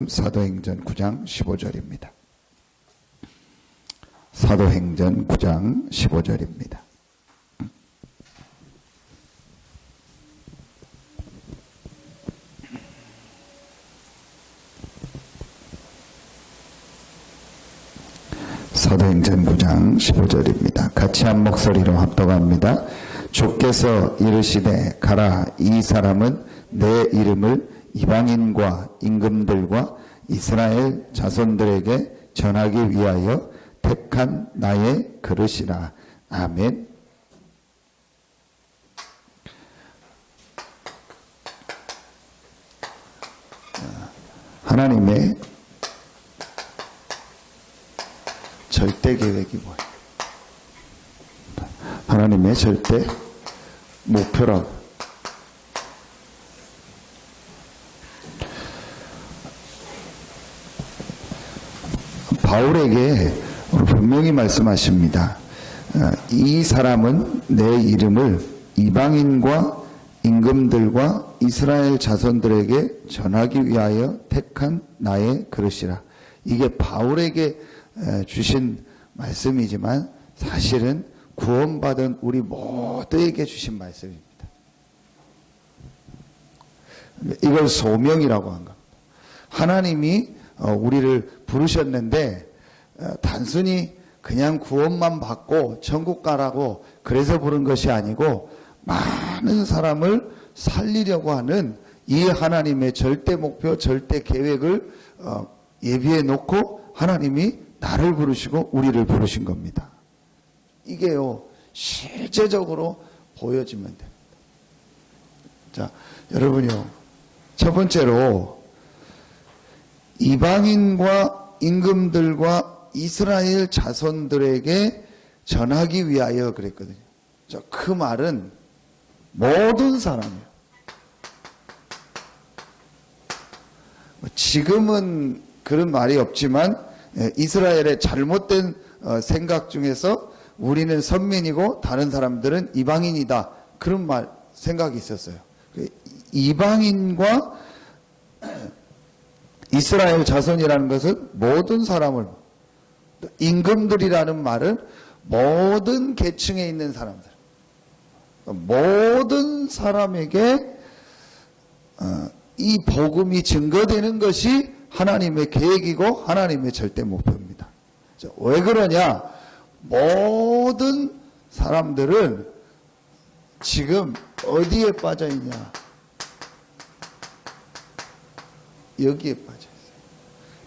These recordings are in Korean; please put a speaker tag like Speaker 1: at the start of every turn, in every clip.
Speaker 1: 사도행전 9장 15절입니다. 사도행전 9장 15절입니다. 사도행전 9장 15절입니다. 같이 한 목소리로 합독합니다. 주께서 이르시되 가라, 이 사람은 내 이름을 이방인과 임금들과 이스라엘 자손들에게 전하기 위하여 택한 나의 그릇이라. 아멘. 하나님의 절대 계획이 뭐예요? 하나님의 절대 목표라고. 바울에게 분명히 말씀하십니다. 이 사람은 내 이름을 이방인과 임금들과 이스라엘 자손들에게 전하기 위하여 택한 나의 그릇이라. 이게 바울에게 주신 말씀이지만 사실은 구원받은 우리 모두에게 주신 말씀입니다. 이걸 소명이라고 한 겁니다. 하나님이 우리를 부르셨는데 단순히 그냥 구원만 받고 천국 가라고 그래서 부른 것이 아니고 많은 사람을 살리려고 하는 이 하나님의 절대 목표, 절대 계획을 예비해 놓고 하나님이 나를 부르시고 우리를 부르신 겁니다. 이게요, 실제적으로 보여지면 됩니다. 자, 여러분요, 첫 번째로 이방인과 임금들과 이스라엘 자손들에게 전하기 위하여 그랬거든요. 자, 그 말은 모든 사람이에요. 지금은 그런 말이 없지만 이스라엘의 잘못된 생각 중에서 우리는 선민이고 다른 사람들은 이방인이다, 그런 말 생각이 있었어요. 이방인과 이스라엘 자손이라는 것은 모든 사람을, 임금들이라는 말은 모든 계층에 있는 사람들, 모든 사람에게 이 복음이 증거되는 것이 하나님의 계획이고 하나님의 절대 목표입니다. 왜 그러냐? 모든 사람들은 지금 어디에 빠져 있냐? 여기에 빠져 있어요.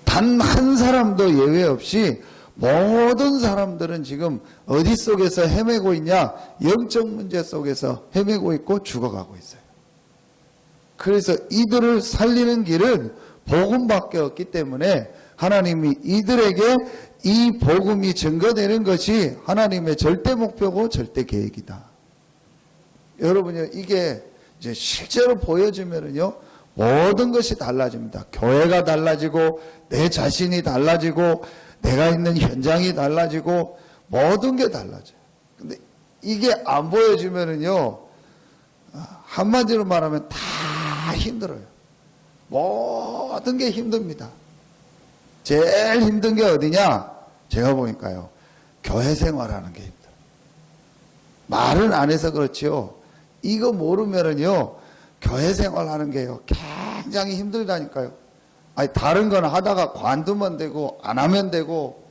Speaker 1: 단 한 사람도 예외 없이 모든 사람들은 지금 어디 속에서 헤매고 있냐? 영적 문제 속에서 헤매고 있고 죽어가고 있어요. 그래서 이들을 살리는 길은 복음밖에 없기 때문에 하나님이 이들에게 이 복음이 증거되는 것이 하나님의 절대 목표고 절대 계획이다. 여러분요, 이게 이제 실제로 보여지면은요, 모든 것이 달라집니다. 교회가 달라지고 내 자신이 달라지고 내가 있는 현장이 달라지고 모든 게 달라져요. 근데 이게 안 보여지면은요, 한마디로 말하면 다 힘들어요. 모든 게 힘듭니다. 제일 힘든 게 어디냐? 제가 보니까요, 교회 생활하는 게 힘들어요. 말은 안 해서 그렇지요, 이거 모르면은요, 교회 생활하는 게요, 굉장히 힘들다니까요. 아니, 다른 건 하다가 관두면 되고 안 하면 되고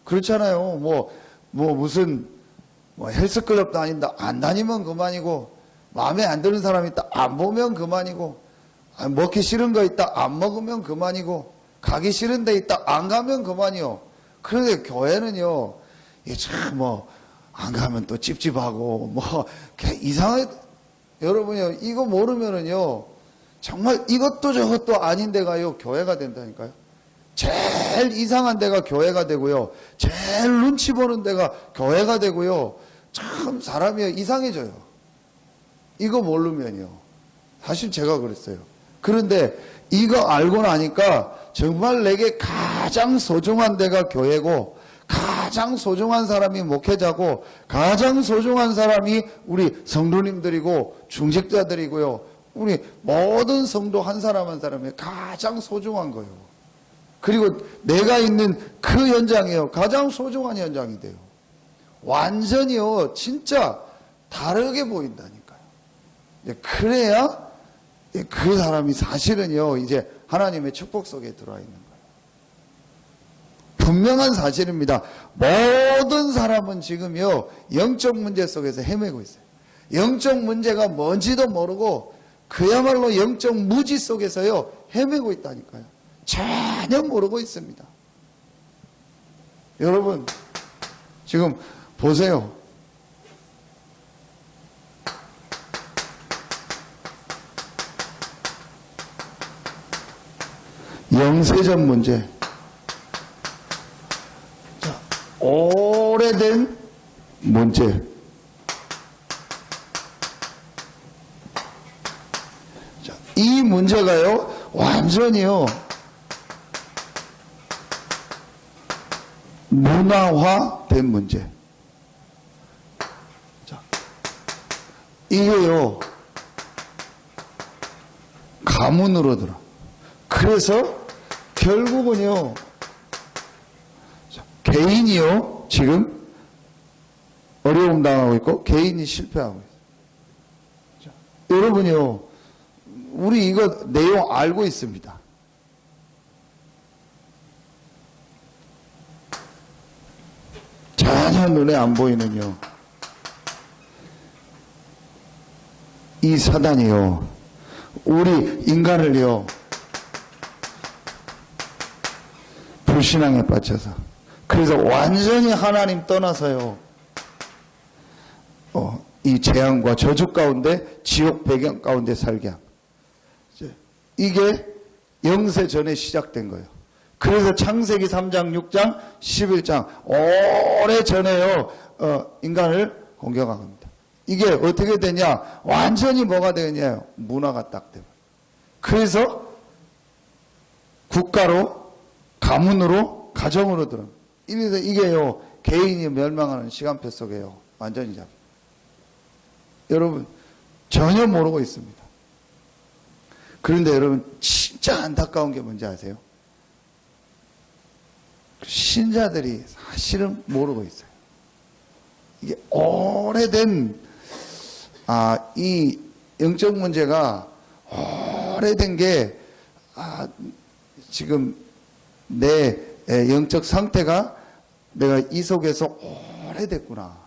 Speaker 1: 그렇잖아요. 무슨 헬스클럽 다닌다, 안 다니면 그만이고, 마음에 안 드는 사람 있다, 안 보면 그만이고, 먹기 싫은 거 있다, 안 먹으면 그만이고, 가기 싫은 데 있다, 안 가면 그만이요. 그런데 교회는요, 참 안 가면 또 찝찝하고 이상하게, 여러분요, 이거 모르면은요, 정말 이것도 저것도 아닌 데가요, 교회가 된다니까요. 제일 이상한 데가 교회가 되고요, 제일 눈치 보는 데가 교회가 되고요. 참 사람이 이상해져요. 이거 모르면요. 사실 제가 그랬어요. 그런데 이거 알고 나니까 정말 내게 가장 소중한 데가 교회고, 가장 소중한 사람이 목회자고, 가장 소중한 사람이 우리 성도님들이고 중직자들이고요. 우리 모든 성도 한 사람 한 사람이 가장 소중한 거예요. 그리고 내가 있는 그 현장이요, 가장 소중한 현장이 돼요. 완전히요, 진짜 다르게 보인다니까요. 그래야 그 사람이 사실은요, 이제 하나님의 축복 속에 들어와 있는 거예요. 분명한 사실입니다. 모든 사람은 지금요, 영적 문제 속에서 헤매고 있어요. 영적 문제가 뭔지도 모르고 그야말로 영적 무지 속에서요, 헤매고 있다니까요. 전혀 모르고 있습니다. 여러분, 지금 보세요. 영세적 문제. 자, 오래된 문제. 자, 이 문제가요, 완전히요, 문화화된 문제. 자, 이게요, 가문으로 들어. 그래서 결국은요, 개인이요, 지금 어려움 당하고 있고, 개인이 실패하고 있어요. 자, 여러분이요, 우리 이거 내용 알고 있습니다. 전혀 눈에 안 보이는요, 이 사단이요, 우리 인간을요, 불신앙에 빠져서, 그래서 완전히 하나님 떠나서요, 이 재앙과 저주 가운데, 지옥 배경 가운데 살게 한 거예요. 이게 영세 전에 시작된 거예요. 그래서 창세기 3장, 6장, 11장 오래 전에요, 인간을 공격한 겁니다. 이게 어떻게 되냐? 완전히 뭐가 되느냐요? 문화가 딱 돼요. 그래서 국가로, 가문으로, 가정으로 들어. 이게요, 개인이 멸망하는 시간표 속에요, 완전히 잡혀요. 여러분, 전혀 모르고 있습니다. 그런데 여러분, 진짜 안타까운 게 뭔지 아세요? 신자들이 사실은 모르고 있어요. 이게 오래된, 이 영적 문제가 오래된 게, 지금 내 영적 상태가 내가 이 속에서 오래됐구나.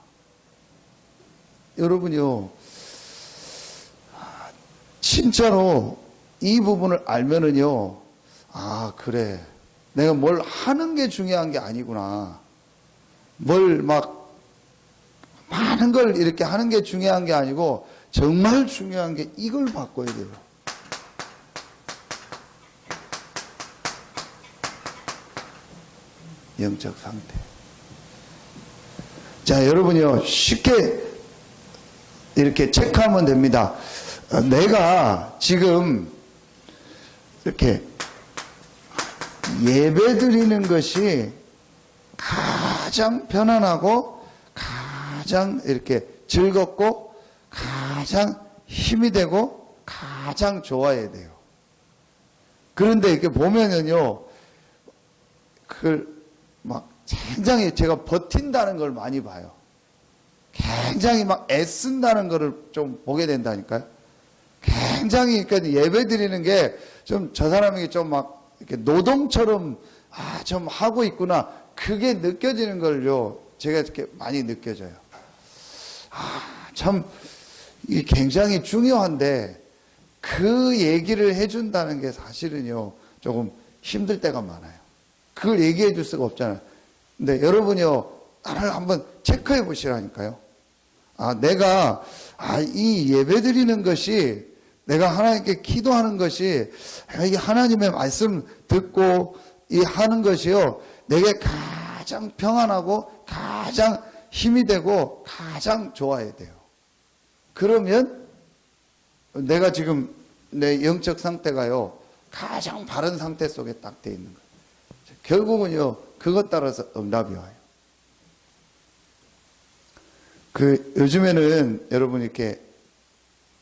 Speaker 1: 여러분이요, 진짜로 이 부분을 알면은요, 그래. 내가 뭘 하는 게 중요한 게 아니구나. 뭘 많은 걸 이렇게 하는 게 중요한 게 아니고, 정말 중요한 게 이걸 바꿔야 돼요. 영적 상태. 자, 여러분이요, 쉽게 이렇게 체크하면 됩니다. 내가 지금 이렇게 예배 드리는 것이 가장 편안하고 가장 이렇게 즐겁고 가장 힘이 되고 가장 좋아야 돼요. 그런데 이렇게 보면은요, 그걸 굉장히 제가 버틴다는 걸 많이 봐요. 굉장히 애쓴다는 거를 좀 보게 된다니까요. 굉장히, 그러니까 예배 드리는 게 좀 저 사람에게 좀 이렇게 노동처럼, 좀 하고 있구나. 그게 느껴지는 걸요, 제가 이렇게 많이 느껴져요. 참, 이게 굉장히 중요한데, 그 얘기를 해준다는 게 사실은요, 조금 힘들 때가 많아요. 그걸 얘기해 줄 수가 없잖아요. 근데 여러분이요, 나를 한번 체크해 보시라니까요. 내가, 이 예배 드리는 것이, 내가 하나님께 기도하는 것이, 이 하나님의 말씀 듣고, 이 하는 것이요, 내게 가장 평안하고, 가장 힘이 되고, 가장 좋아야 돼요. 그러면, 내가 지금 내 영적 상태가요, 가장 바른 상태 속에 딱 돼 있는 거예요. 결국은요, 그것 따라서 응답이 와요. 요즘에는 여러분 이렇게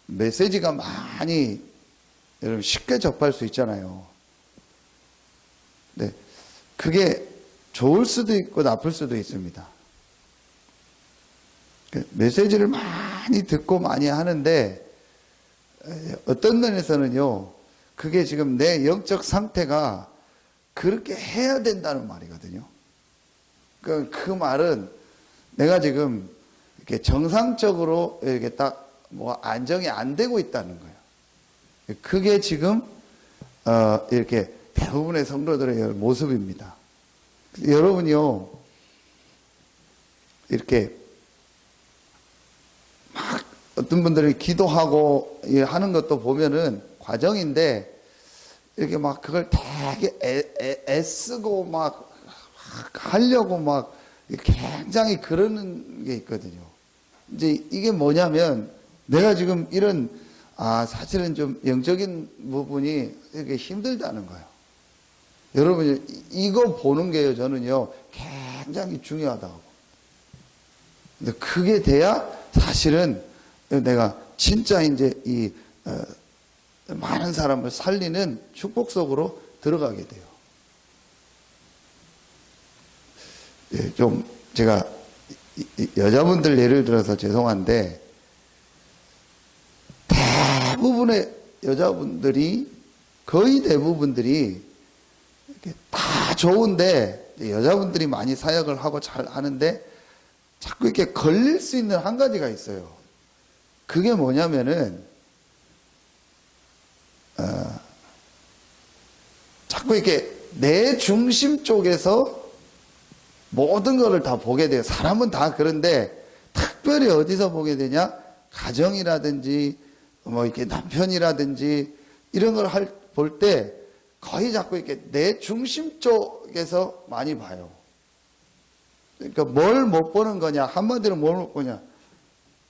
Speaker 1: 메시지가 많이 여러분 쉽게 접할 수 있잖아요. 네, 그게 좋을 수도 있고 나쁠 수도 있습니다. 메시지를 많이 듣고 많이 하는데 어떤 면에서는요, 그게 지금 내 영적 상태가 그렇게 해야 된다는 말이거든요. 그 말은 내가 지금 이렇게 정상적으로 이렇게 딱 뭐 안정이 안 되고 있다는 거예요. 그게 지금 이렇게 대부분의 성도들의 모습입니다. 여러분이요, 이렇게 막 어떤 분들이 기도하고 하는 것도 보면은 과정인데, 이렇게 막 그걸 되게 애쓰고 막 하려고 막 굉장히 그러는 게 있거든요. 이제 이게 뭐냐면, 내가 지금 이런, 사실은 좀 영적인 부분이 되게 힘들다는 거예요. 여러분이 이거 보는 게요, 저는요, 굉장히 중요하다고. 근데 그게 돼야 사실은 내가 진짜 이제 많은 사람을 살리는 축복 속으로 들어가게 돼요. 예, 좀 제가 여자분들 예를 들어서 죄송한데, 대부분의 여자분들이, 거의 대부분들이 이렇게 다 좋은데, 여자분들이 많이 사역을 하고 잘 하는데 자꾸 이렇게 걸릴 수 있는 한 가지가 있어요. 그게 뭐냐면은 자꾸 이렇게 내 중심 쪽에서 모든 것을 다 보게 돼요. 사람은 다 그런데 특별히 어디서 보게 되냐? 가정이라든지 뭐 이렇게 남편이라든지 이런 걸 볼 때 거의 자꾸 이렇게 내 중심 쪽에서 많이 봐요. 그러니까 뭘 못 보는 거냐? 한마디로 뭘 못 보냐?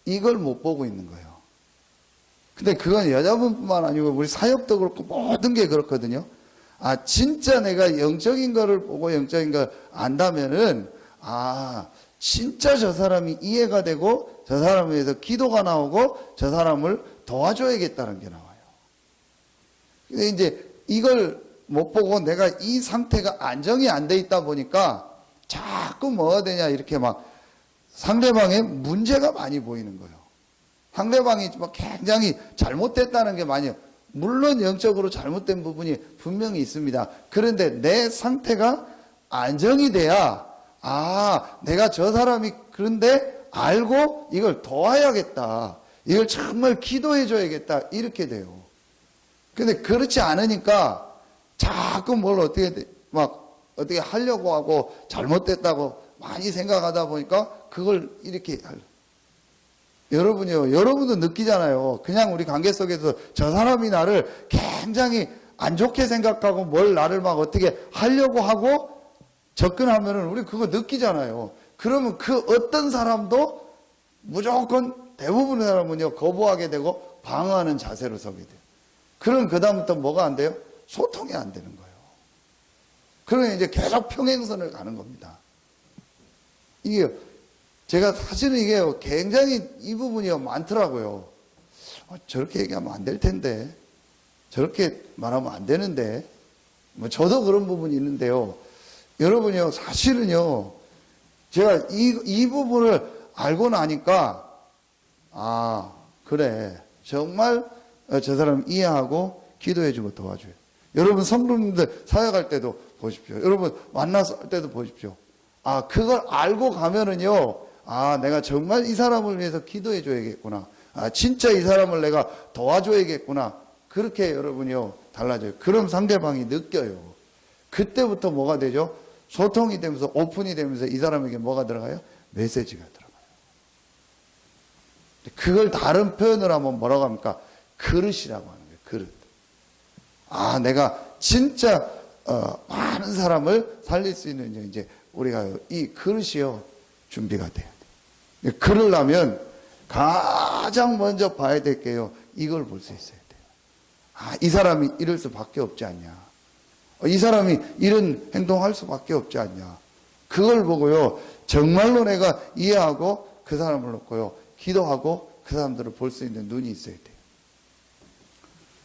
Speaker 1: 이걸 못 보고 있는 거예요. 근데 그건 여자분뿐만 아니고 우리 사역도 그렇고 모든 게 그렇거든요. 진짜 내가 영적인 거를 보고 영적인 걸 안다면은, 진짜 저 사람이 이해가 되고 저 사람에 대해서 기도가 나오고 저 사람을 도와줘야겠다는 게 나와요. 근데 이제 이걸 못 보고 내가 이 상태가 안정이 안 돼 있다 보니까 자꾸 뭐가 되냐, 이렇게 막 상대방의 문제가 많이 보이는 거예요. 상대방이 막 굉장히 잘못됐다는 게 많이, 물론 영적으로 잘못된 부분이 분명히 있습니다. 그런데 내 상태가 안정이 돼야, 내가 저 사람이 그런데 알고 이걸 도와야겠다, 이걸 정말 기도해 줘야겠다, 이렇게 돼요. 근데 그렇지 않으니까 자꾸 뭘 어떻게 하려고 하고 잘못됐다고 많이 생각하다 보니까 그걸 이렇게 여러분도 느끼잖아요. 그냥 우리 관계 속에서 저 사람이 나를 굉장히 안 좋게 생각하고 뭘 나를 막 어떻게 하려고 하고 접근하면은 우리 그거 느끼잖아요. 그러면 그 어떤 사람도 무조건 대부분의 사람은요, 거부하게 되고 방어하는 자세로 서게 돼요. 그럼 그다음부터 뭐가 안 돼요? 소통이 안 되는 거예요. 그러면 이제 계속 평행선을 가는 겁니다. 이게 제가 사실은 이게 굉장히 이 부분이 많더라고요. 저렇게 얘기하면 안 될 텐데, 저렇게 말하면 안 되는데, 뭐 저도 그런 부분이 있는데요. 여러분이요, 사실은요, 제가 이 부분을 알고 나니까, 그래, 정말 저 사람 이해하고 기도해주고 도와줘요. 여러분 성도님들 사역할 때도 보십시오. 여러분 만나서 할 때도 보십시오. 그걸 알고 가면은요, 내가 정말 이 사람을 위해서 기도해 줘야겠구나. 진짜 이 사람을 내가 도와줘야겠구나. 그렇게 여러분이요, 달라져요. 그럼 상대방이 느껴요. 그때부터 뭐가 되죠? 소통이 되면서 오픈이 되면서 이 사람에게 뭐가 들어가요? 메시지가 들어가요. 그걸 다른 표현으로 하면 뭐라고 합니까? 그릇이라고 하는 거예요. 그릇. 내가 진짜 많은 사람을 살릴 수 있는 이제 우리가 이 그릇이요, 준비가 돼야 돼요. 그러려면 가장 먼저 봐야 될 게요, 이걸 볼 수 있어야 돼요. 이 사람이 이럴 수밖에 없지 않냐. 이 사람이 이런 행동할 수밖에 없지 않냐. 그걸 보고요, 정말로 내가 이해하고 그 사람을 놓고요, 기도하고 그 사람들을 볼 수 있는 눈이 있어야 돼요.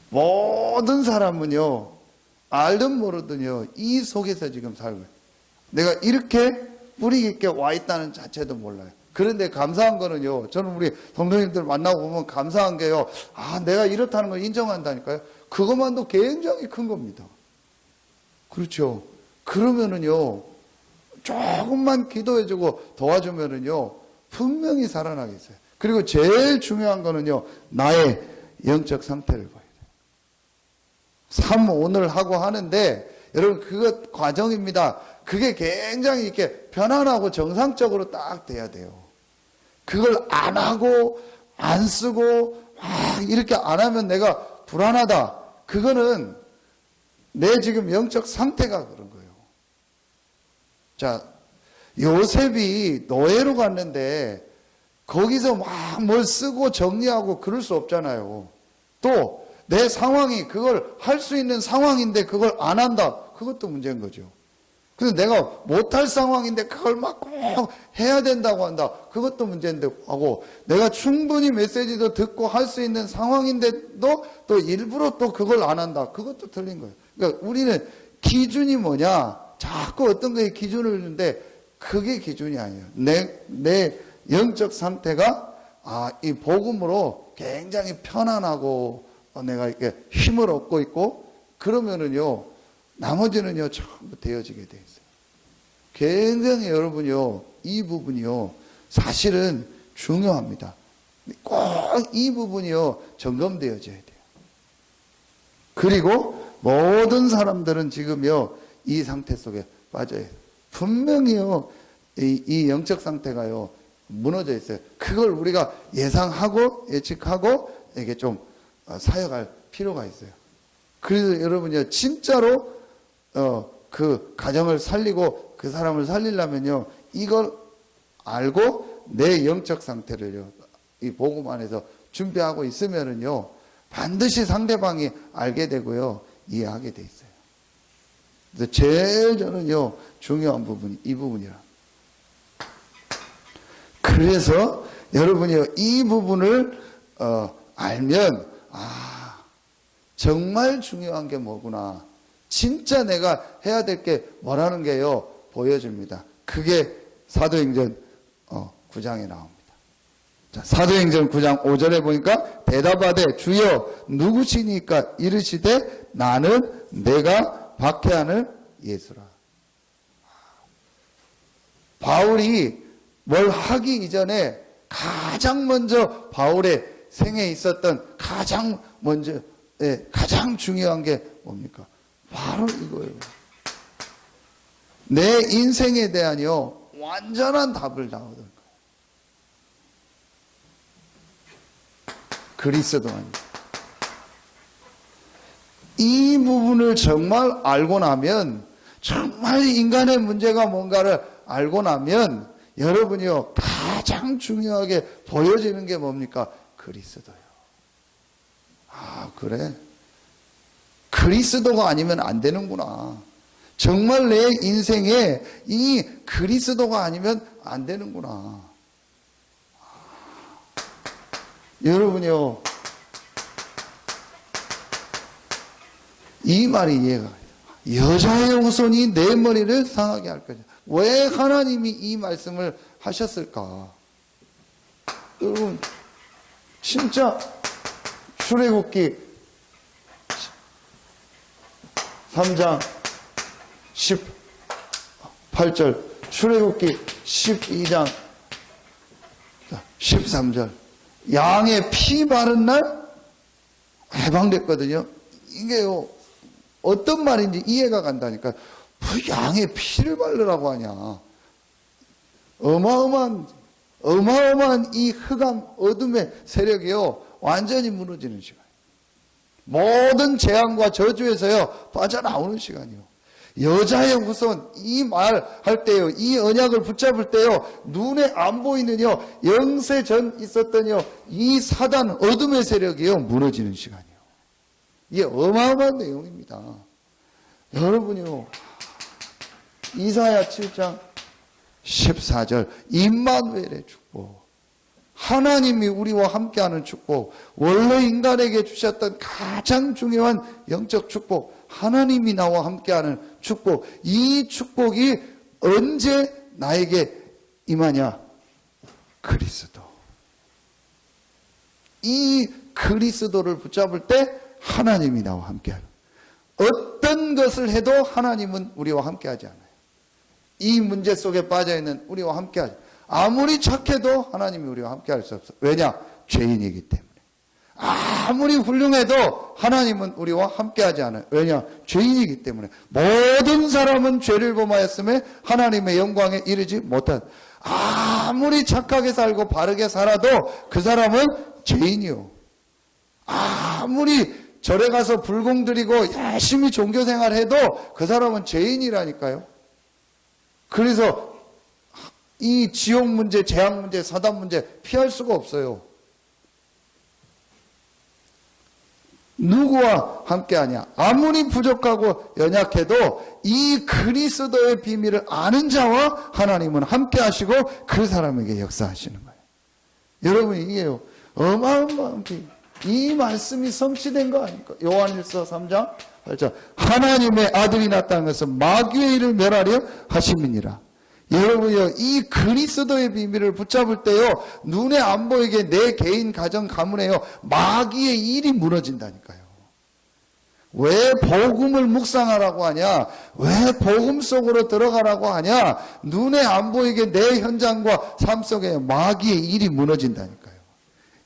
Speaker 1: 모든 사람은요, 알든 모르든요, 이 속에서 지금 살고 있어요. 내가 이렇게 뿌리 깊게 와 있다는 자체도 몰라요. 그런데 감사한 거는요, 저는 우리 성도님들 만나고 보면 감사한 게요, 아, 내가 이렇다는 걸 인정한다니까요. 그것만도 굉장히 큰 겁니다. 그렇죠. 그러면은요, 조금만 기도해주고 도와주면은요, 분명히 살아나겠어요. 그리고 제일 중요한 거는요, 나의 영적 상태를 봐야 돼요. 삶 오늘 하고 하는데, 여러분, 그것 과정입니다. 그게 굉장히 이렇게 편안하고 정상적으로 딱 돼야 돼요. 그걸 안 하고, 안 쓰고, 막 이렇게 안 하면 내가 불안하다. 그거는 내 지금 영적 상태가 그런 거예요. 자, 요셉이 노예로 갔는데, 거기서 막 뭘 쓰고 정리하고 그럴 수 없잖아요. 또 내 상황이 그걸 할 수 있는 상황인데 그걸 안 한다. 그것도 문제인 거죠. 그래서 내가 못할 상황인데 그걸 막 꼭 해야 된다고 한다. 그것도 문제인데 하고, 내가 충분히 메시지도 듣고 할 수 있는 상황인데도 또 일부러 또 그걸 안 한다. 그것도 틀린 거예요. 그러니까 우리는 기준이 뭐냐? 자꾸 어떤 거에 기준을 주는데 그게 기준이 아니에요. 내 영적 상태가 이 복음으로 굉장히 편안하고 내가 이렇게 힘을 얻고 있고, 그러면은요, 나머지는요, 전부 되어지게 돼 있어요. 굉장히 여러분요, 이 부분이요, 사실은 중요합니다. 꼭 이 부분이요, 점검되어져야 돼요. 그리고 모든 사람들은 지금요, 이 상태 속에 빠져요. 분명히요, 이 영적 상태가요, 무너져 있어요. 그걸 우리가 예상하고 예측하고 이게 좀 사역할 필요가 있어요. 그래서 여러분요, 진짜로 그 가정을 살리고 그 사람을 살리려면요, 이걸 알고 내 영적 상태를요, 이 복음 안에서 준비하고 있으면은요, 반드시 상대방이 알게 되고요, 이해하게 돼 있어요. 그래서 제일 저는요, 중요한 부분이 이 부분이라. 그래서 여러분이요, 이 부분을 알면 정말 중요한 게 뭐구나, 진짜 내가 해야 될 게 뭐라는 게요, 보여줍니다. 그게 사도행전 9장에 나옵니다. 자, 사도행전 9장 5절에 보니까 대답하되 주여 누구시니까 이르시되 나는 내가 박해하는 예수라. 바울이 뭘 하기 이전에 가장 먼저 바울의 생에 있었던 가장 먼저 가장 중요한 게 뭡니까? 바로 이거예요. 내 인생에 대한요, 완전한 답을 나오던 거예요. 그리스도입니다. 이 부분을 정말 알고 나면, 정말 인간의 문제가 뭔가를 알고 나면 여러분이요, 가장 중요하게 보여지는 게 뭡니까? 그리스도요. 그래? 그리스도가 아니면 안 되는구나. 정말 내 인생에 이 그리스도가 아니면 안 되는구나. 여러분이요, 이 말이 이해가 가요. 여자의 후손이 내 머리를 상하게 할 거냐. 왜 하나님이 이 말씀을 하셨을까? 여러분, 진짜 출애굽기 3장 18절, 출애굽기 12장 13절, 양의 피 바른 날 해방됐거든요. 이게요, 어떤 말인지 이해가 간다니까. 양의 피를 바르라고 하냐. 어마어마한 이 흑암 어둠의 세력이요, 완전히 무너지는 시간. 모든 재앙과 저주에서요, 빠져나오는 시간이요. 여자의 후손, 이 말 할 때요, 이 언약을 붙잡을 때요, 눈에 안 보이는요, 영세 전 있었던요, 이 사단 어둠의 세력이요, 무너지는 시간이요. 이게 어마어마한 내용입니다. 여러분이요, 이사야 7장 14절, 임마누엘의 축복, 하나님이 우리와 함께하는 축복, 원래 인간에게 주셨던 가장 중요한 영적 축복, 하나님이 나와 함께하는 축복. 이 축복이 언제 나에게 임하냐? 그리스도. 이 그리스도를 붙잡을 때 하나님이 나와 함께하는. 어떤 것을 해도 하나님은 우리와 함께하지 않아요. 이 문제 속에 빠져있는 우리와 함께하지. 아무리 착해도 하나님이 우리와 함께할 수 없어요. 왜냐? 죄인이기 때문에. 아무리 훌륭해도 하나님은 우리와 함께하지 않아요. 왜냐? 죄인이기 때문에. 모든 사람은 죄를 범하였음에 하나님의 영광에 이르지 못한. 아무리 착하게 살고 바르게 살아도 그 사람은 죄인이요. 아무리 절에 가서 불공 드리고 열심히 종교생활해도 그 사람은 죄인이라니까요. 그래서 이 지옥 문제, 재앙 문제, 사단 문제 피할 수가 없어요. 누구와 함께하냐? 아무리 부족하고 연약해도 이 그리스도의 비밀을 아는 자와 하나님은 함께하시고 그 사람에게 역사하시는 거예요. 여러분, 이게요, 어마어마한 비밀. 이 말씀이 성취된 거 아닙니까? 요한일서 3장 8절. 하나님의 아들이 나타난 것은 마귀의 일을 멸하려 하심이니라. 여러분요, 이 그리스도의 비밀을 붙잡을 때요, 눈에 안 보이게 내 개인 가정 가문에요, 마귀의 일이 무너진다니까요. 왜 복음을 묵상하라고 하냐? 왜 복음 속으로 들어가라고 하냐? 눈에 안 보이게 내 현장과 삶 속에 마귀의 일이 무너진다니까요.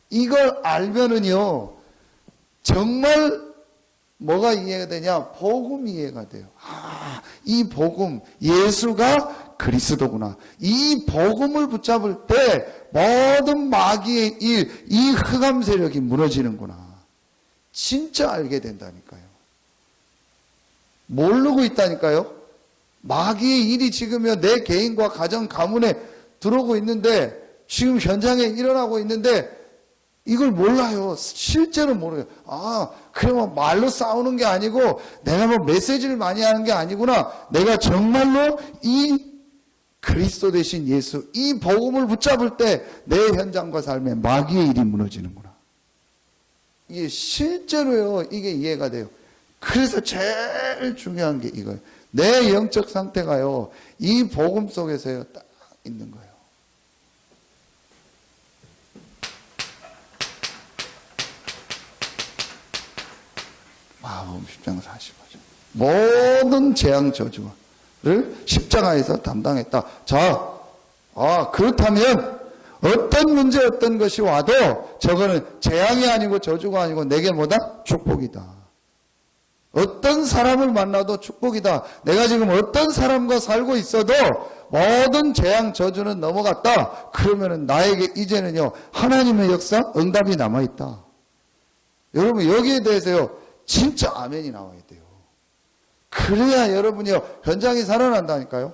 Speaker 1: 이걸 알면은요, 정말 뭐가 이해가 되냐? 복음이 이해가 돼요. 아, 이 복음, 예수가 그리스도구나. 이 복음을 붙잡을 때 모든 마귀의 일, 이 흑암 세력이 무너지는구나. 진짜 알게 된다니까요. 모르고 있다니까요. 마귀의 일이 지금요, 내 개인과 가정, 가문에 들어오고 있는데, 지금 현장에 일어나고 있는데, 이걸 몰라요. 실제로 모르요. 아, 그러면 말로 싸우는 게 아니고 내가 뭐 메시지를 많이 하는 게 아니구나. 내가 정말로 이 그리스도 되신 예수, 이 복음을 붙잡을 때 내 현장과 삶에 마귀의 일이 무너지는구나. 이게 실제로요, 이게 이해가 돼요. 그래서 제일 중요한 게 이거예요. 내 영적 상태가요, 이 복음 속에서요, 딱 있는 거예요. 마가복음 10장 45절. 모든 재앙 저주를 십자가에서 담당했다. 자, 그렇다면 어떤 문제, 어떤 것이 와도 저거는 재앙이 아니고 저주가 아니고 내게 뭐다? 축복이다. 어떤 사람을 만나도 축복이다. 내가 지금 어떤 사람과 살고 있어도 모든 재앙 저주는 넘어갔다. 그러면은 나에게 이제는요, 하나님의 역사, 응답이 남아있다. 여러분, 여기에 대해서요, 진짜 아멘이 나와야 돼요. 그래야 여러분이요, 현장이 살아난다니까요.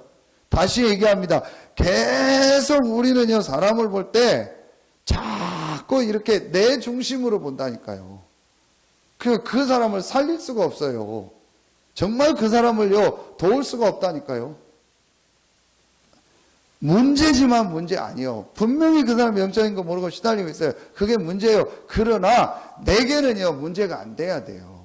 Speaker 1: 다시 얘기합니다. 계속 우리는요, 사람을 볼 때 자꾸 이렇게 내 중심으로 본다니까요. 그 사람을 살릴 수가 없어요. 정말 그 사람을요, 도울 수가 없다니까요. 문제지만 문제 아니요. 분명히 그 사람이 영적인 거 모르고 시달리고 있어요. 그게 문제예요. 그러나 내게는요, 문제가 안 돼야 돼요.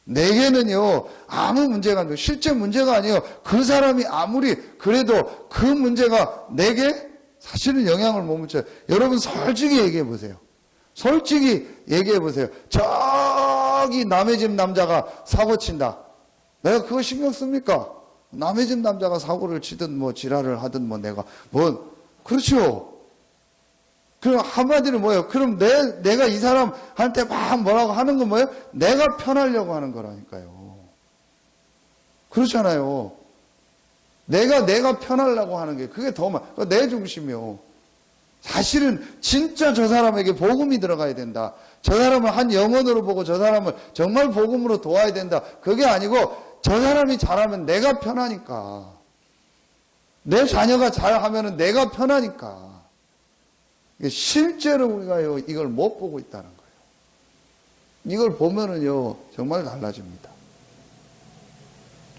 Speaker 1: 내게는요, 아무 문제가 안 돼요. 실제 문제가 아니에요. 그 사람이 아무리 그래도 그 문제가 내게 사실은 영향을 못 미쳐요. 여러분, 솔직히 얘기해 보세요. 솔직히 얘기해 보세요. 저기 남의 집 남자가 사고 친다. 내가 그거 신경 씁니까? 남의 집 남자가 사고를 치든 뭐 지랄을 하든 뭐 내가 그렇죠. 그럼 한마디로 뭐예요? 그럼 내가 이 사람한테 막 뭐라고 하는 건 뭐예요? 내가 편하려고 하는 거라니까요. 그렇잖아요. 내가 편하려고 하는 게 그게 더 내 중심이요. 사실은 진짜 저 사람에게 복음이 들어가야 된다. 저 사람을 한 영혼으로 보고 저 사람을 정말 복음으로 도와야 된다. 그게 아니고 저 사람이 잘하면 내가 편하니까. 내 자녀가 잘하면 내가 편하니까. 실제로 우리가요, 이걸 못 보고 있다는 거예요. 이걸 보면은요, 정말 달라집니다.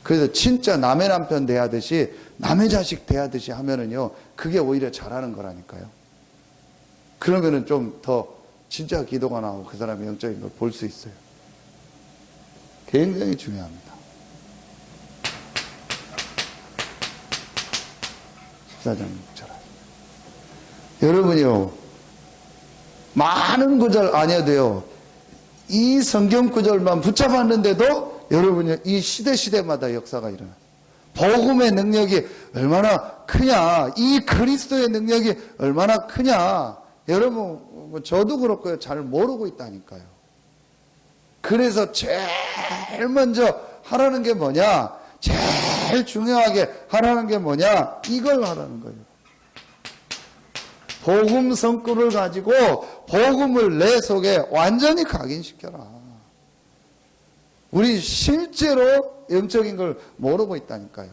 Speaker 1: 그래서 진짜 남의 남편 대하듯이, 남의 자식 대하듯이 하면은요, 그게 오히려 잘하는 거라니까요. 그러면은 좀 더 진짜 기도가 나오고 그 사람의 영적인 걸 볼 수 있어요. 굉장히 중요합니다. 14장 6절. 여러분이요, 많은 구절 아니어도요, 이 성경 구절만 붙잡았는데도 여러분이 이 시대마다 역사가 일어나요. 복음의 능력이 얼마나 크냐, 이 그리스도의 능력이 얼마나 크냐, 여러분 저도 그렇고요, 잘 모르고 있다니까요. 그래서 제일 먼저 하라는 게 뭐냐, 제일 중요하게 하라는 게 뭐냐, 이걸 하라는 거예요. 복음 성구를 가지고 복음을 내 속에 완전히 각인시켜라. 우리 실제로 영적인 걸 모르고 있다니까요.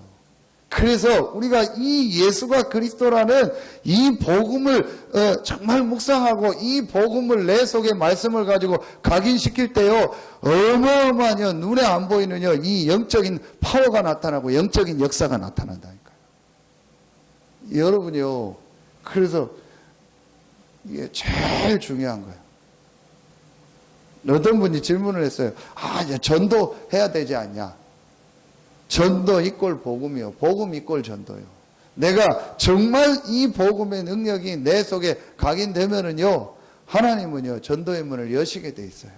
Speaker 1: 그래서 우리가 이 예수가 그리스도라는 이 복음을 정말 묵상하고 이 복음을 내 속에 말씀을 가지고 각인시킬 때요, 어마어마하요, 눈에 안 보이는요, 이 영적인 파워가 나타나고 영적인 역사가 나타난다니까요. 여러분이요, 그래서 이게 제일 중요한 거예요. 어떤 분이 질문을 했어요. 이제 전도해야 되지 않냐? 전도 이꼴 복음이요. 복음 이꼴 전도요. 내가 정말 이 복음의 능력이 내 속에 각인되면은요, 하나님은요, 전도의 문을 여시게 돼 있어요.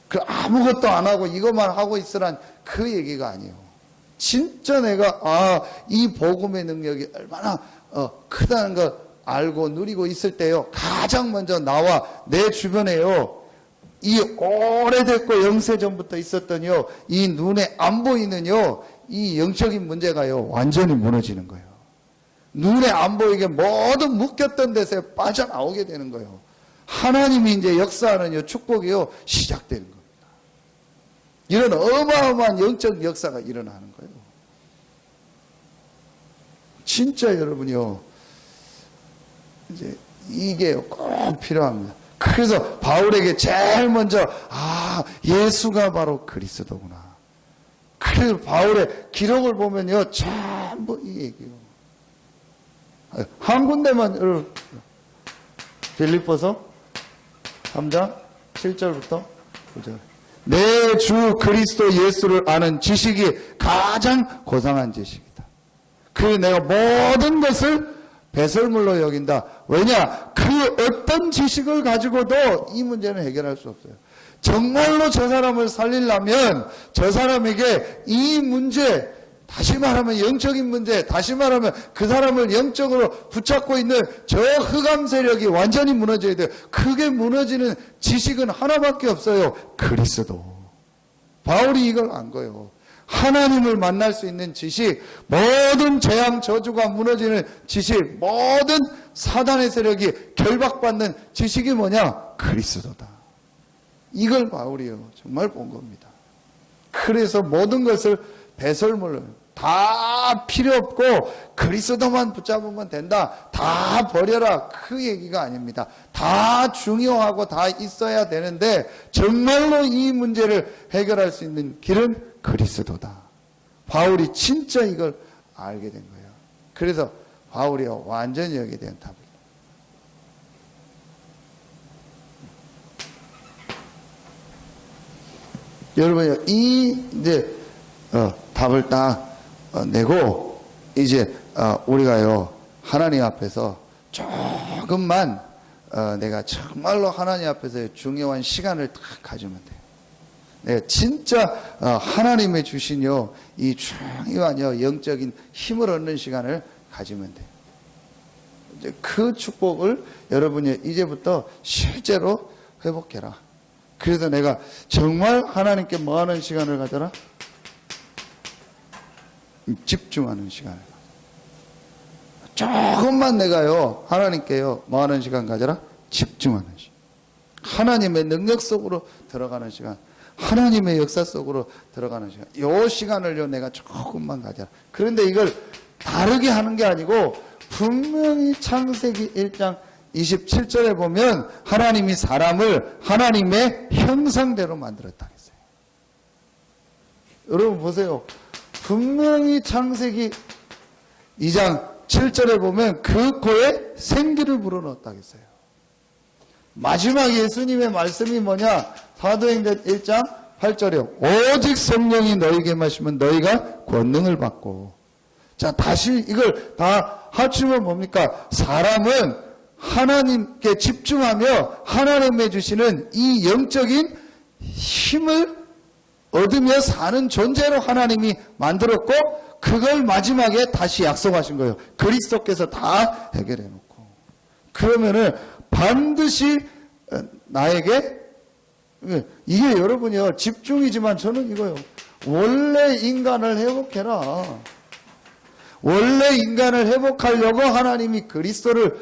Speaker 1: 그 아무것도 안 하고 이것만 하고 있으란 그 얘기가 아니에요. 진짜 내가 이 복음의 능력이 얼마나 크다는 걸 알고 누리고 있을 때요, 가장 먼저 나와 내 주변에요, 이 오래됐고 영세전부터 있었던요, 이 눈에 안 보이는요, 이 영적인 문제가요, 완전히 무너지는 거예요. 눈에 안 보이게 모든 묶였던 데서 빠져나오게 되는 거예요. 하나님이 이제 역사하는 축복이요, 시작되는 겁니다. 이런 어마어마한 영적 역사가 일어나는 거예요. 진짜 여러분이요, 이제 이게 꼭 필요합니다. 그래서 바울에게 제일 먼저 예수가 바로 그리스도구나. 그래서 바울의 기록을 보면요, 전부 이 얘기요. 한 군데만, 빌립보서 3장 7절부터 9절. 내 주 그리스도 예수를 아는 지식이 가장 고상한 지식이다. 그리고 내가 모든 것을 배설물로 여긴다. 왜냐? 그 어떤 지식을 가지고도 이 문제는 해결할 수 없어요. 정말로 저 사람을 살리려면 저 사람에게 이 문제, 다시 말하면 영적인 문제, 다시 말하면 그 사람을 영적으로 붙잡고 있는 저 흑암 세력이 완전히 무너져야 돼요. 그게 무너지는 지식은 하나밖에 없어요. 그리스도. 바울이 이걸 안 거예요. 하나님을 만날 수 있는 지식, 모든 재앙 저주가 무너지는 지식, 모든 사단의 세력이 결박받는 지식이 뭐냐? 그리스도다. 이걸 바울이요, 정말 본 겁니다. 그래서 모든 것을 배설물로, 다 필요 없고 그리스도만 붙잡으면 된다, 다 버려라, 그 얘기가 아닙니다. 다 중요하고 다 있어야 되는데 정말로 이 문제를 해결할 수 있는 길은 그리스도다. 바울이 진짜 이걸 알게 된 거예요. 그래서 바울이 완전히 여기에 대한 답을. 여러분, 이제 답을 딱 내고 이제 우리가요, 하나님 앞에서 조금만 내가 정말로 하나님 앞에서 중요한 시간을 딱 가지면 돼요. 내가 진짜 하나님의 주신요, 이 중요한 영적인 힘을 얻는 시간을 가지면 돼요. 이제 그 축복을 여러분이 이제부터 실제로 회복해라. 그래서 내가 정말 하나님께 뭐 하는 시간을 가져라? 집중하는 시간을. 조금만 내가요, 하나님께요, 뭐 하는 시간 가져라? 집중하는 시간. 하나님의 능력 속으로 들어가는 시간. 하나님의 역사 속으로 들어가는 시간. 요 시간을요, 내가 조금만 가져라. 그런데 이걸 다르게 하는 게 아니고, 분명히 창세기 1장 27절에 보면 하나님이 사람을 하나님의 형상대로 만들었다 했어요. 여러분 보세요. 분명히 창세기 2장 7절에 보면 그 코에 생기를 불어넣었다 했어요. 마지막 예수님의 말씀이 뭐냐? 사도행전 1장 8절에 오직 성령이 너희에게 마시면 너희가 권능을 받고. 자, 다시 이걸 다 합치면 뭡니까? 사람은 하나님께 집중하며 하나님의 주시는 이 영적인 힘을 얻으며 사는 존재로 하나님이 만들었고, 그걸 마지막에 다시 약속하신 거예요. 그리스도께서 다 해결해 놓고. 그러면은 반드시 나에게, 이게 여러분이요, 집중이지만 저는 이거요, 원래 인간을 회복해라. 원래 인간을 회복하려고 하나님이 그리스도를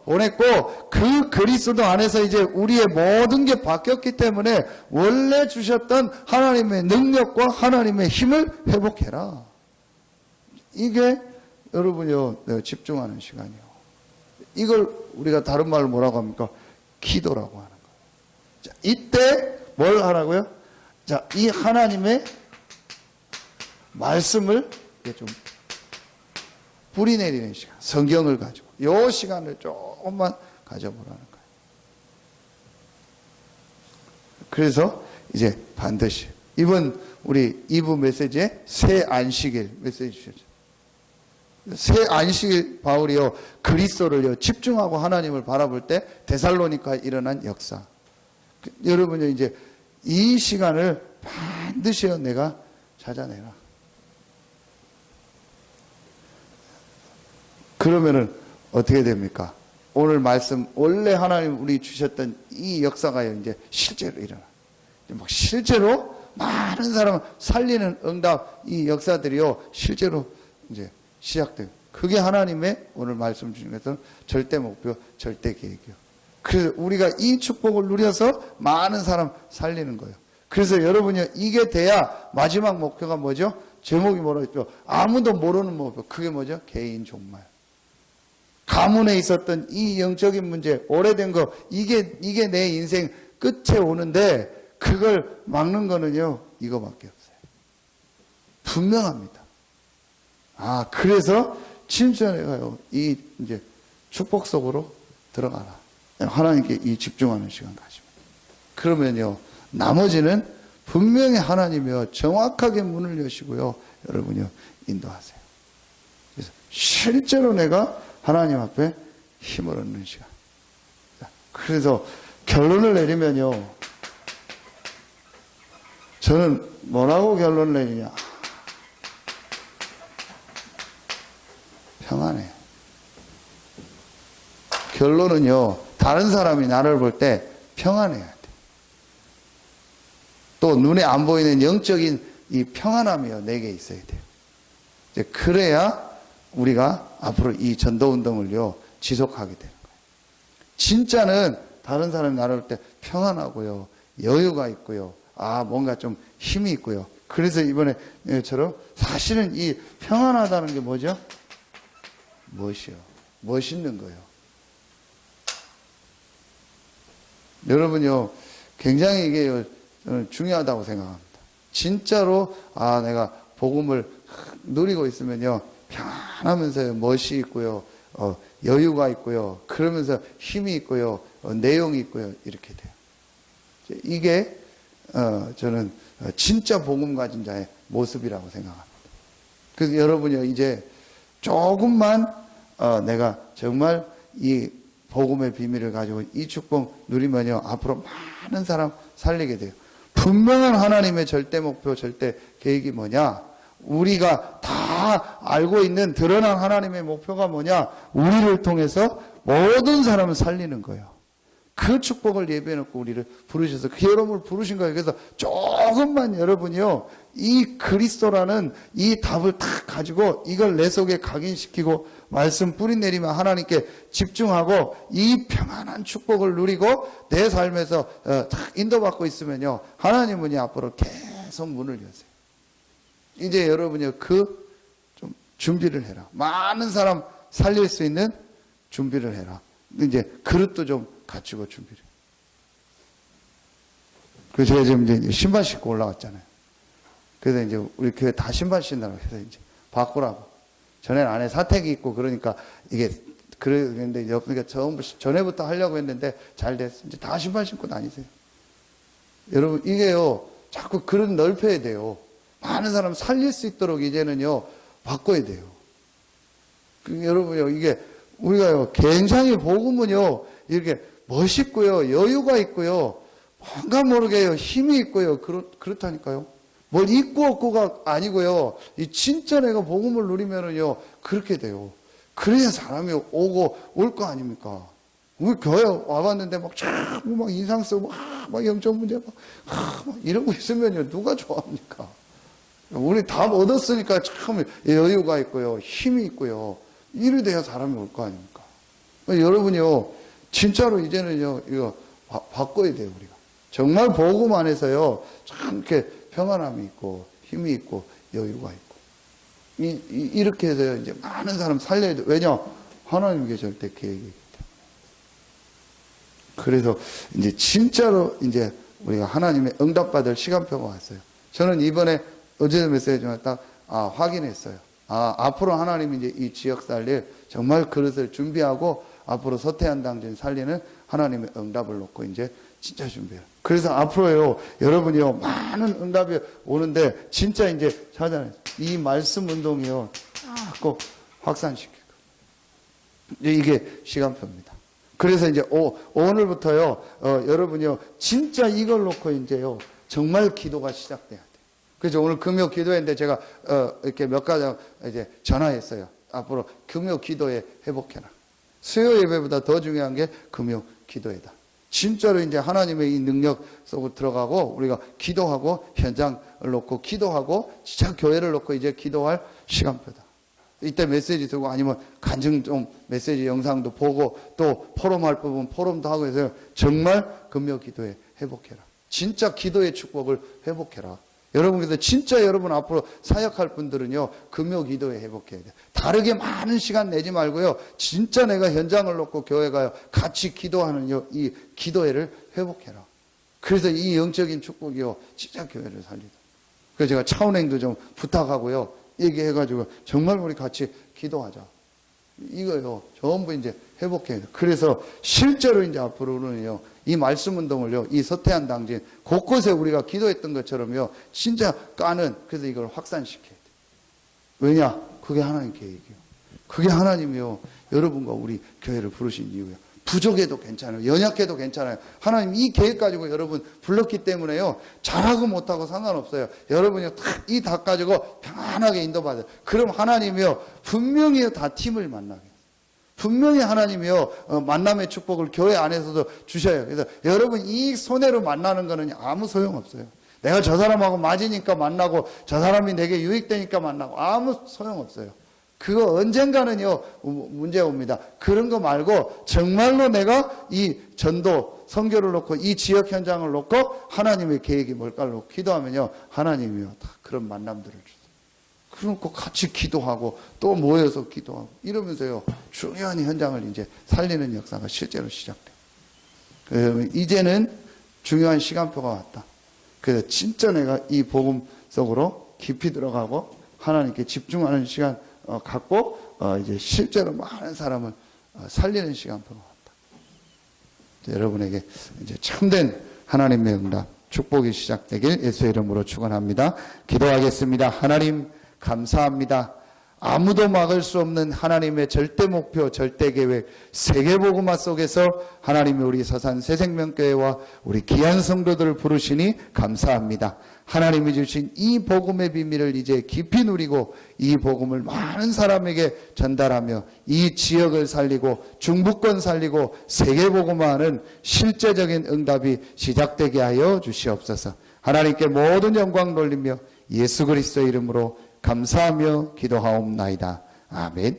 Speaker 1: 보냈고, 그 그리스도 안에서 이제 우리의 모든 게 바뀌었기 때문에 원래 주셨던 하나님의 능력과 하나님의 힘을 회복해라. 이게 여러분이요, 집중하는 시간이요. 이걸 우리가 다른 말로 뭐라고 합니까? 기도라고 하는 거예요. 자, 이때 뭘 하라고요? 자, 이 하나님의 말씀을 좀 뿌리내리는 시간, 성경을 가지고 이 시간을 조금만 가져보라는 거예요. 그래서 이제 반드시 이번 우리 2부 메시지에 새 안식일 메시지 주셨죠. 새 안식일 바울이요, 그리스도를요 집중하고 하나님을 바라볼 때 데살로니카에 일어난 역사. 여러분요, 이제 이 시간을 반드시요 내가 찾아내라. 그러면은 어떻게 됩니까? 오늘 말씀, 원래 하나님 우리 주셨던 이 역사가요, 이제 실제로 일어나. 막 실제로 많은 사람을 살리는 응답, 이 역사들이요, 실제로 이제 시작돼요. 그게 하나님의 오늘 말씀 중에서 절대 목표, 절대 계획이요. 그래서 우리가 이 축복을 누려서 많은 사람 살리는 거예요. 그래서 여러분이 이게 돼야 마지막 목표가 뭐죠? 제목이 뭐라고 아무도 모르는 목표. 그게 뭐죠? 개인 종말. 가문에 있었던 이 영적인 문제, 오래된 거, 이게 내 인생 끝에 오는데, 그걸 막는 거는요, 이거밖에 없어요. 분명합니다. 아, 그래서 진짜 내가요, 이 이제 축복 속으로 들어가라. 하나님께 이 집중하는 시간 가지면. 그러면요, 나머지는 분명히 하나님이요, 정확하게 문을 여시고요, 여러분이요, 인도하세요. 그래서 실제로 내가 하나님 앞에 힘을 얻는 시간. 그래서 결론을 내리면요, 저는 뭐라고 결론을 내리냐? 평안해. 결론은요, 다른 사람이 나를 볼 때 평안해야 돼. 또 눈에 안 보이는 영적인 이 평안함이요, 내게 있어야 돼요. 이제 그래야 우리가 앞으로 이 전도운동을요, 지속하게 되는 거예요. 진짜는 다른 사람이 나를 볼 때 평안하고요, 여유가 있고요, 아, 뭔가 좀 힘이 있고요. 그래서 이번에처럼 사실은 이 평안하다는 게 뭐죠? 멋이요. 멋있는 거예요. 여러분요, 굉장히 이게 저는 중요하다고 생각합니다. 진짜로, 아, 내가 복음을 누리고 있으면요, 평안하면서요, 멋이 있고요, 여유가 있고요, 그러면서 힘이 있고요, 내용이 있고요, 이렇게 돼요. 이게, 저는 진짜 복음 가진 자의 모습이라고 생각합니다. 그래서 여러분요, 이제 조금만, 내가 정말 이 복음의 비밀을 가지고 이 축복 누리면요, 앞으로 많은 사람 살리게 돼요. 분명한 하나님의 절대 목표, 절대 계획이 뭐냐? 우리가 다 알고 있는 드러난 하나님의 목표가 뭐냐? 우리를 통해서 모든 사람을 살리는 거예요. 그 축복을 예배해놓고 우리를 부르셔서 그 여러분을 부르신 거예요. 그래서 조금만 여러분이요, 이 그리스도라는 이 답을 탁 가지고 이걸 내 속에 각인시키고 말씀 뿌리내리면 하나님께 집중하고 이 평안한 축복을 누리고 내 삶에서 탁 인도받고 있으면요, 하나님은 앞으로 계속 문을 여세요. 이제 여러분이 그 좀 준비를 해라. 많은 사람 살릴 수 있는 준비를 해라. 이제 그릇도 좀 갖추고 준비를. 그래서 제가 지금 이제 신발 신고 올라왔잖아요. 그래서 이제 우리 교회 다 신발 신다고 해서 이제 바꾸라고. 전에는 안에 사택이 있고 그러니까 이게 그랬는데 그러니까 전에부터 하려고 했는데 잘 됐어. 이제 다 신발 신고 다니세요. 여러분, 이게요, 자꾸 그런 넓혀야 돼요. 많은 사람 살릴 수 있도록 이제는요, 바꿔야 돼요. 여러분요, 이게 우리가요, 굉장히 복음은요, 이렇게 멋있고요, 여유가 있고요, 뭔가 모르게요, 힘이 있고요, 그렇다니까요. 뭘 있고 없고가 아니고요, 이 진짜 내가 복음을 누리면은요, 그렇게 돼요. 그래야 사람이 오고 올 거 아닙니까? 우리 교회 와봤는데 자꾸 인상 쓰고 막 영적 문제 막 이런 거 있으면요, 누가 좋아합니까? 우리 다 얻었으니까 참 여유가 있고요, 힘이 있고요, 이래 돼야 사람이 올 거 아닙니까? 여러분이요, 진짜로 이제는요, 이거 바꿔야 돼요, 우리가. 정말 복음 안에서요, 참 이렇게 평안함이 있고, 힘이 있고, 여유가 있고. 이렇게 해서요, 이제 많은 사람 살려야 돼요. 왜냐? 하나님께 절대 계획이기 때문에. 그래서 이제 진짜로 이제 우리가 하나님의 응답받을 시간표가 왔어요. 저는 이번에 어제 메시지만 딱, 확인했어요. 앞으로 하나님이 이제 이 지역 살릴 정말 그릇을 준비하고 앞으로 서태한 당진 살리는 하나님의 응답을 놓고 이제 진짜 준비해요. 그래서 앞으로요, 여러분이요, 많은 응답이 오는데 진짜 이제 찾아내요. 이 말씀 운동이요, 꼭 확산시키고. 이게 시간표입니다. 그래서 이제 오늘부터요, 여러분이요, 진짜 이걸 놓고 이제요, 정말 기도가 시작돼야 돼요. 그래서 오늘 금요 기도회인데 제가 이렇게 몇 가지 이제 전화했어요. 앞으로 금요 기도회 회복해라. 수요 예배보다 더 중요한 게 금요 기도회다. 진짜로 이제 하나님의 이 능력 속으로 들어가고 우리가 기도하고 현장을 놓고 기도하고 진짜 교회를 놓고 이제 기도할 시간표다. 이때 메시지 듣고 아니면 간증 좀 메시지 영상도 보고 또 포럼할 부분 포럼도 하고 해서 정말 금요 기도회 회복해라. 진짜 기도의 축복을 회복해라. 여러분께서 진짜 여러분 앞으로 사역할 분들은요, 금요 기도에 회복해야 돼요. 다르게 많은 시간 내지 말고요, 진짜 내가 현장을 놓고 교회 가요, 같이 기도하는 이 기도회를 회복해라. 그래서 이 영적인 축복이요, 진짜 교회를 살리다. 그래서 제가 차은행도 좀 부탁하고요, 얘기해가지고 정말 우리 같이 기도하자. 이거요, 전부 이제 회복해야 돼요. 그래서 실제로 이제 앞으로는요, 이 말씀 운동을요, 이 서태한 당진 곳곳에 우리가 기도했던 것처럼요, 진짜 까는, 그래서 이걸 확산시켜야 돼요. 왜냐? 그게 하나님 계획이에요. 그게 하나님이요, 여러분과 우리 교회를 부르신 이유예요. 부족해도 괜찮아요. 연약해도 괜찮아요. 하나님 이 계획 가지고 여러분 불렀기 때문에요, 잘하고 못하고 상관없어요. 여러분이 이 다 가지고 평안하게 인도받아요. 그럼 하나님이요, 분명히 다 팀을 만나게. 분명히 하나님이요, 만남의 축복을 교회 안에서도 주셔요. 그래서 여러분 이 손해로 만나는 거는 아무 소용없어요. 내가 저 사람하고 맞으니까 만나고 저 사람이 내게 유익되니까 만나고 아무 소용없어요. 그거 언젠가는요, 문제 옵니다. 그런 거 말고 정말로 내가 이 전도, 선교를 놓고 이 지역 현장을 놓고 하나님의 계획이 뭘까를 놓고 기도하면요, 하나님이요, 다 그런 만남들을 주세요. 그러고 같이 기도하고 또 모여서 기도하고 이러면서요, 중요한 현장을 이제 살리는 역사가 실제로 시작돼요. 이제는 중요한 시간표가 왔다. 그래서 진짜 내가 이 복음 속으로 깊이 들어가고 하나님께 집중하는 시간 갖고 이제 실제로 많은 사람을 살리는 시간표가 왔다. 여러분에게 이제 참된 하나님의 응답, 축복이 시작되길 예수의 이름으로 축원합니다. 기도하겠습니다. 하나님 감사합니다. 아무도 막을 수 없는 하나님의 절대 목표, 절대 계획, 세계복음화 속에서 하나님이 우리 서산 새생명교회와 우리 귀한 성도들을 부르시니 감사합니다. 하나님이 주신 이 복음의 비밀을 이제 깊이 누리고 이 복음을 많은 사람에게 전달하며 이 지역을 살리고 중부권 살리고 세계복음화하는 실제적인 응답이 시작되게 하여 주시옵소서. 하나님께 모든 영광 돌리며 예수 그리스도의 이름으로 감사하며 기도하옵나이다. 아멘.